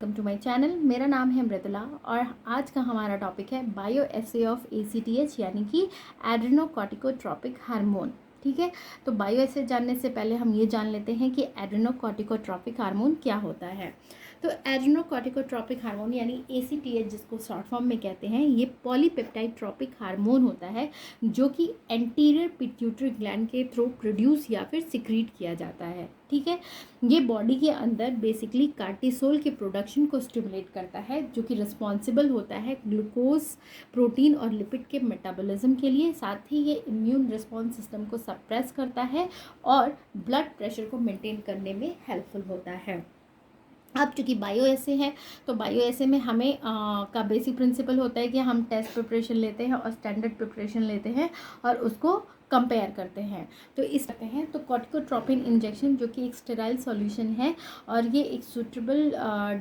Welcome to my channel. मेरा नाम है मृदुला और आज का हमारा टॉपिक है बायो एसे ऑफ ACTH यानी कि एड्रेनोकॉर्टिकोट्रोपिक हार्मोन। ठीक है, तो बायो एसे जानने से पहले हम ये जान लेते हैं कि एड्रेनोकॉर्टिकोट्रोपिक हार्मोन क्या होता है। तो एड्रेनोकॉर्टिकोट्रोपिक हार्मोन यानी ACTH जिसको शॉर्ट फॉर्म में कहते हैं, ये पॉलीपेप्टाइड ट्रोपिक हार्मोन होता है जो कि एंटीरियर पिट्यूटरी ग्लैंड के थ्रू प्रोड्यूस या फिर सिक्रीट किया जाता है। ठीक है, ये बॉडी के अंदर बेसिकली कार्टिसोल के प्रोडक्शन को स्टिमुलेट करता है जो कि रिस्पॉन्सिबल होता है ग्लूकोज, प्रोटीन और लिपिड के मेटाबॉलिज्म के लिए। साथ ही ये इम्यून रिस्पॉन्स सिस्टम को सप्रेस करता है और ब्लड प्रेशर को मेंटेन करने में हेल्पफुल होता है। अब चूँकि बायो एसे है तो बायो एसे में हमें का बेसिक प्रिंसिपल होता है कि हम टेस्ट प्रिपरेशन लेते हैं और स्टैंडर्ड प्रिपरेशन लेते हैं और उसको कंपेयर करते हैं। तो इस करते हैं तो कॉर्टिकोट्रोपिन इंजेक्शन जो कि एक स्टेराइल सॉल्यूशन है और ये एक सूटेबल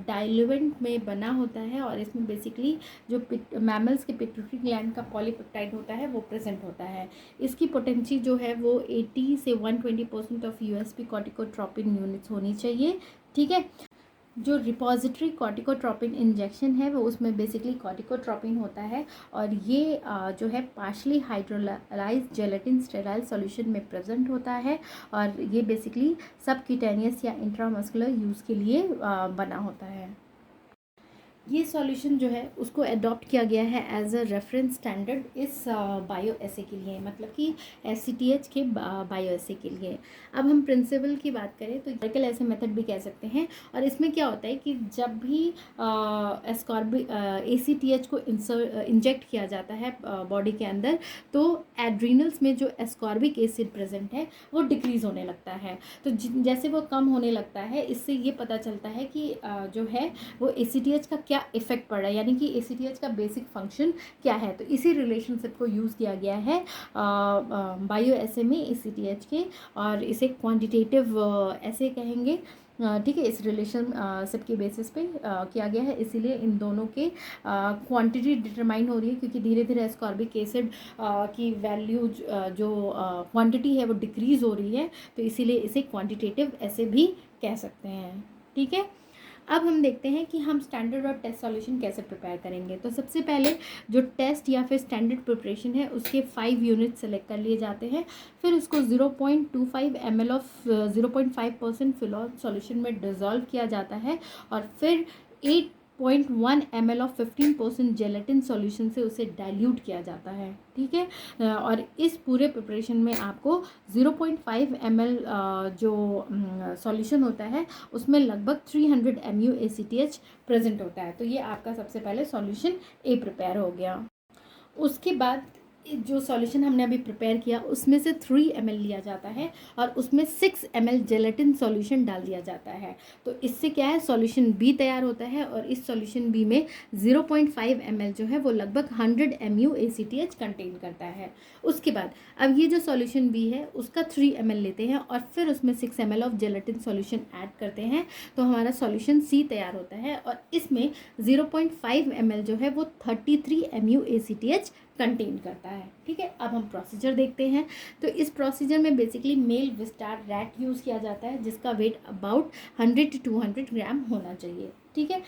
डाइल्यूएंट में बना होता है और इसमें बेसिकली जो मैमल्स के पिट्यूटरी ग्लैंड का पॉलीपेप्टाइड होता है वो प्रेजेंट होता है। इसकी पोटेंसी जो है वो 80 से 120% ऑफ USP कॉर्टिकोट्रोपिन यूनिट्स होनी चाहिए। ठीक है, जो रिपोजिटरी कॉर्टिकोट्रोपिन इंजेक्शन है वो उसमें बेसिकली कॉर्टिकोट्रोपिन होता है और ये जो है partially hydrolyse gelatin sterile solution में प्रेजेंट होता है और ये बेसिकली सबक्यूटेनियस या इंट्रामस्कुलर यूज़ के लिए बना होता है। ये सॉल्यूशन जो है उसको अडॉप्ट किया गया है एज अ रेफरेंस स्टैंडर्ड इस बायो एसे के लिए, मतलब कि ACTH के बायो एसे के लिए। अब हम प्रिंसिपल की बात करें तो न्यूमेरिकल एसे मेथड भी कह सकते हैं और इसमें क्या होता है कि जब भी ACTH को इंजेक्ट किया जाता है बॉडी के अंदर तो एड्रीनल्स में जो एस्कॉर्बिक एसिड प्रेजेंट है वो डिक्रीज़ होने लगता है। तो जैसे वो कम होने लगता है इससे ये पता चलता है कि जो है वो ACTH का क्या इफेक्ट पड़ रहा है, यानी कि ACTH का बेसिक फंक्शन क्या है। तो इसी रिलेशनशिप को यूज़ किया गया है बायो एसे में ACTH के और इसे क्वांटिटेटिव ऐसे कहेंगे। ठीक है, इस रिलेशनशिप के बेसिस पे किया गया है, इसीलिए इन दोनों के क्वांटिटी डिटरमाइन हो रही है क्योंकि धीरे धीरे एस्कॉर्बिक एसिड की वैल्यू जो क्वांटिटी है वो डिक्रीज़ हो रही है, तो इसीलिए इसे क्वांटिटेटिव ऐसे भी कह सकते हैं। ठीक है, अब हम देखते हैं कि हम स्टैंडर्ड और टेस्ट सॉल्यूशन कैसे प्रिपेयर करेंगे। तो सबसे पहले जो टेस्ट या फिर स्टैंडर्ड प्रिपरेशन है उसके 5 यूनिट सेलेक्ट कर लिए जाते हैं, फिर उसको 0.25 ml ऑफ 0.5% फिलॉल सॉल्यूशन में डिज़ोल्व किया जाता है और फिर 8.1 ml ऑफ 15% जेलेटिन सॉल्यूशन से उसे डाइल्यूट किया जाता है। ठीक है, और इस पूरे प्रिपरेशन में आपको 0.5 ml जो सॉल्यूशन होता है उसमें लगभग 300 MU ACTH प्रेजेंट होता है। तो ये आपका सबसे पहले सॉल्यूशन A प्रिपेयर हो गया। उसके बाद जो सॉल्यूशन हमने अभी प्रिपेयर किया उसमें से 3 ml लिया जाता है और उसमें 6 ml जेलेटिन सॉल्यूशन डाल दिया जाता है। तो इससे क्या है, सॉल्यूशन B तैयार होता है और इस सॉल्यूशन B में 0.5 ml जो है वो लगभग 100 MU ACTH कंटेन करता है। उसके बाद अब ये जो सॉल्यूशन B है उसका 3 ml लेते हैं और फिर उसमें 6 ml of gelatin solution add करते हैं तो हमारा सॉल्यूशन C तैयार होता है और इसमें 0.5 ml जो है वो 33 MU ACTH कंटेन करता है। ठीक है, अब हम प्रोसीजर देखते हैं। तो इस प्रोसीजर में बेसिकली मेल विस्टार रैट यूज़ किया जाता है जिसका वेट अबाउट 100 to 200 ग्राम होना चाहिए। ठीक है,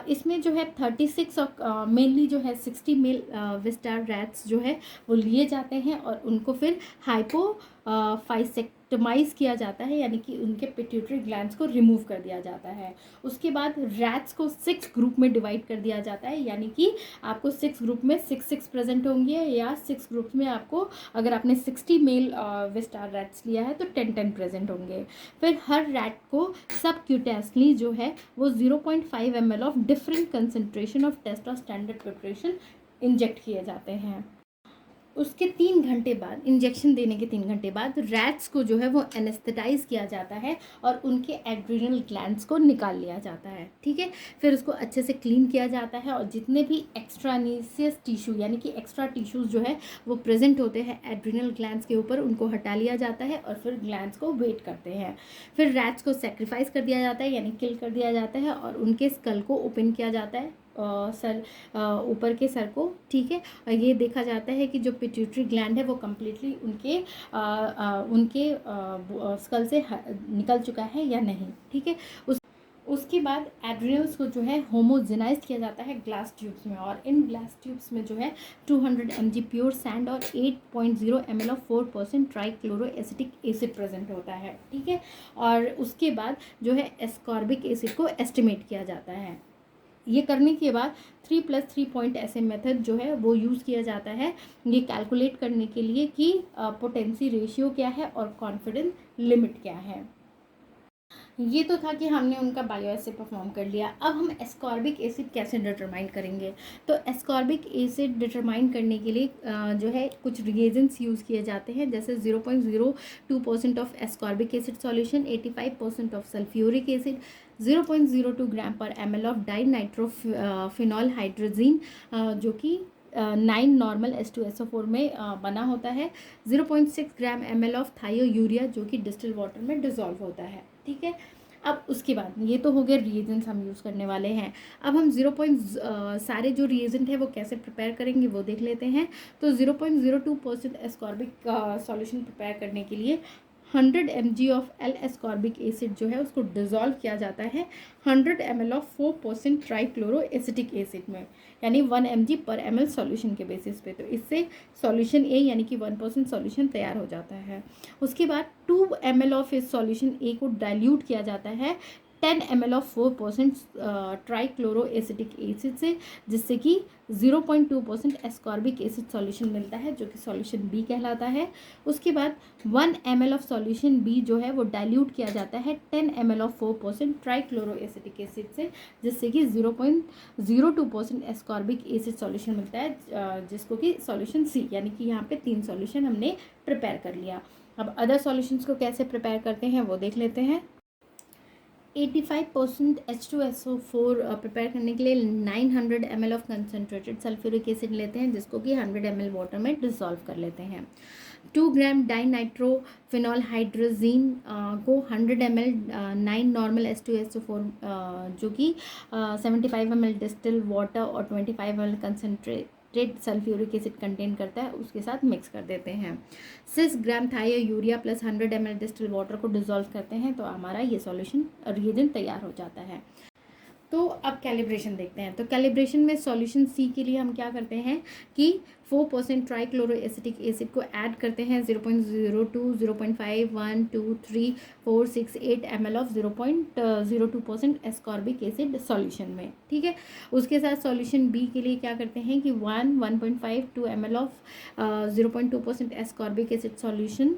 इसमें जो है 36 और मेनली जो है 60 मेल विस्टार रैट्स जो है वो लिए जाते हैं और उनको फिर हाइपोफाइसेक्टमाइज किया जाता है, यानी कि उनके पिट्यूटरी ग्लैंड्स को रिमूव कर दिया जाता है। उसके बाद रैट्स को 6 ग्रुप में डिवाइड कर दिया जाता है, यानी कि आपको 6 ग्रुप में 6 प्रेजेंट होंगे या 6 ग्रुप्स में आपको अगर आपने 60 मेल विस्टार रैट्स लिया है तो 10 प्रेजेंट होंगे। फिर हर रैट को सबक्यूटेसली जो है वो 0.5 ml of different concentration of test और स्टैंडर्ड प्रिपरेशन इंजेक्ट किए जाते हैं। उसके 3 घंटे बाद, इंजेक्शन देने के 3 घंटे बाद रैट्स को जो है वो एनेस्थेटाइज किया जाता है और उनके एड्रिनल ग्लैंड्स को निकाल लिया जाता है। ठीक है, फिर उसको अच्छे से क्लीन किया जाता है और जितने भी एक्स्ट्रानीसियस टिश्यू यानी कि एक्स्ट्रा टिश्यूज़ जो है वो प्रेजेंट होते हैं एड्रिनल ग्लैंड्स के ऊपर उनको हटा लिया जाता है और फिर ग्लैंड्स को वेट करते हैं। फिर रैट्स को सेक्रीफाइस कर दिया जाता है यानी किल कर दिया जाता है और उनके स्कल को ओपन किया जाता है, सर ऊपर के सर को। ठीक है, और ये देखा जाता है कि जो पिट्यूटरी ग्लैंड है वो कम्प्लीटली उनके स्कल से निकल चुका है या नहीं। ठीक है, उसके बाद एड्रिनल्स को जो है होमोजेनाइज किया जाता है ग्लास ट्यूब्स में, और इन ग्लास ट्यूब्स में जो है 200 mg प्योर सैंड और 8.0 ml of 4% trichloroacetic acid present होता है, ठीक है। और उसके बाद जो है एस्कॉर्बिक एसिड को एस्टिमेट किया जाता है। ये करने के बाद 3+3 पॉइंट ऐसे मेथड जो है वो यूज़ किया जाता है ये कैलकुलेट करने के लिए कि पोटेंसी रेशियो क्या है और कॉन्फिडेंस लिमिट क्या है। ये तो था कि हमने उनका बायो एसिड परफॉर्म कर लिया। अब हम एस्कॉर्बिक एसिड कैसे डिटरमाइन करेंगे। तो एस्कॉर्बिक एसिड डिटरमाइन करने के लिए जो है कुछ रिएजेंट्स यूज़ किए जाते हैं, जैसे 0.02% of ascorbic acid solution, 85% of sulphuric acid, 0.02 gram पर ml of di nitrophenol hydrazine जो कि 9 नॉर्मल H2SO4 में बना होता है, 0.6 ग्राम ml ऑफ थायो यूरिया जो कि डिस्टिल वाटर में डिज़ोल्व होता है, ठीक है। अब उसके बाद ये तो हो गए रिएजेंट्स हम यूज़ करने वाले हैं। अब हम सारे जो रिएजेंट है वो कैसे प्रिपेयर करेंगे वो देख लेते हैं। तो 0.02% एस्कॉर्बिक सॉल्यूशन प्रिपेयर करने के लिए 100 mg of L ascorbic acid जो है उसको डिज़ोल्व किया जाता है 100 ml ऑफ 4% ट्राइक्लोरोएसिटिक एसिड में, यानी 1 mg पर ml सॉल्यूशन के बेसिस पे। तो इससे सॉल्यूशन ए यानी कि 1% सॉल्यूशन तैयार हो जाता है। उसके बाद 2 ml ऑफ इस सॉल्यूशन ए को डाइल्यूट किया जाता है 10 ml ऑफ 4% ट्राइक्लोरोएसिटिक एसिड से, जिससे कि 0.2% एस्कॉर्बिक एसिड सॉल्यूशन मिलता है जो कि सॉल्यूशन बी कहलाता है। उसके बाद 1 ml ऑफ सॉल्यूशन बी जो है वो डाइल्यूट किया जाता है 10 ml ऑफ 4% ट्राइक्लोरोएसिटिक एसिड से, जिससे कि 0.02% एस्कॉर्बिक एसिड सॉल्यूशन मिलता है जिसको कि सॉल्यूशन सी, यानी कि यहाँ पे 3 सॉल्यूशन हमने प्रिपेयर कर लिया। अब अदर सॉल्यूशंस को कैसे प्रिपेयर करते हैं वो देख लेते हैं। 85% H2SO4 प्रिपेयर करने के लिए 900 ml of concentrated sulphuric acid लेते हैं, जिसको कि 100 ml वाटर में डिसॉल्व कर लेते हैं। 2 ग्राम डाई नाइट्रोफिनॉल हाइड्रोजीन को 100 ml 9 नॉर्मल H2SO4 जो कि 75 ml डिस्टिल वाटर और 25 ml concentrated sulphuric acid contain करता है उसके साथ मिक्स कर देते हैं। 6 ग्राम थायो urea plus 100 ml distil water को डिसॉल्व करते हैं, तो हमारा ये सॉल्यूशन रिएजेंट तैयार हो जाता है। तो अब कैलिब्रेशन देखते हैं। तो कैलिब्रेशन में सॉल्यूशन सी के लिए हम क्या करते हैं कि 4% ट्राइक्लोरोएसिटिक एसिड को ऐड करते हैं 0.02, 0.5, 1, 2, 3, 4, 6, 8 ml of 0.02% ascorbic acid solution में, ठीक है। उसके साथ सॉल्यूशन बी के लिए क्या करते हैं कि 1.5, 2 ml of 0.2% ascorbic acid solution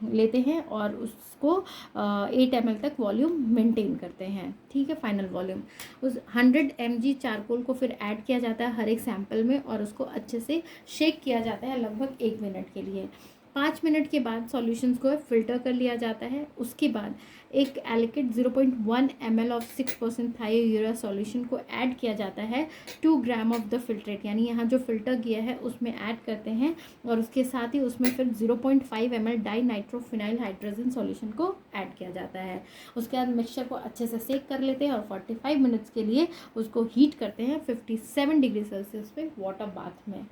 लेते हैं और उसको 8 ml तक वॉल्यूम मेंटेन करते हैं, ठीक है, फाइनल वॉल्यूम। उस 100 mg चारकोल को फिर ऐड किया जाता है हर एक सैंपल में और उसको अच्छे से शेक किया जाता है लगभग 1 मिनट के लिए। 5 मिनट के बाद सॉल्यूशंस को फिल्टर कर लिया जाता है। उसके बाद एक एलिकेट 0.1 ml ऑफ 6% थायो यूरिया सॉल्यूशन को ऐड किया जाता है 2 ग्राम ऑफ द फिल्ट्रेट, यानी यहाँ जो फिल्टर किया है उसमें ऐड करते हैं और उसके साथ ही उसमें फिर 0.5 ml di nitrophenyl hydrogen solution को ऐड किया जाता है। उसके बाद मिक्सचर को अच्छे से सेक कर लेते हैं और 45 मिनट्स के लिए उसको हीट करते हैं 57 डिग्री सेल्सियस पे वाटर बाथ में।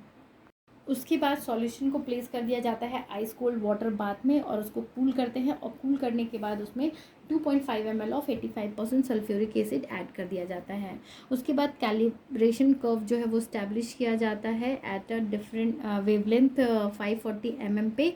उसके बाद सॉल्यूशन को प्लेस कर दिया जाता है आइस कोल्ड वाटर बाथ में और उसको कूल करते हैं और कूल करने के बाद उसमें 2.5 ml of 85% sulphuric acid add कर दिया जाता है। उसके बाद कैलिब्रेशन कर्व जो है वो स्टैब्लिश किया जाता है at a different wavelength 540 mm पे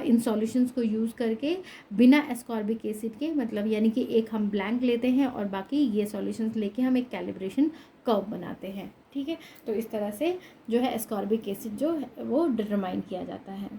इन सॉल्यूशंस को यूज़ करके बिना एस्कॉर्बिक एसिड के, मतलब यानी कि एक हम ब्लैंक लेते हैं और बाकी ये सॉल्यूशंस लेके हम एक कैलिब्रेशन कर्व बनाते हैं, ठीक है। तो इस तरह से जो है एस्कॉर्बिक एसिड जो है वो डिटरमाइन किया जाता है।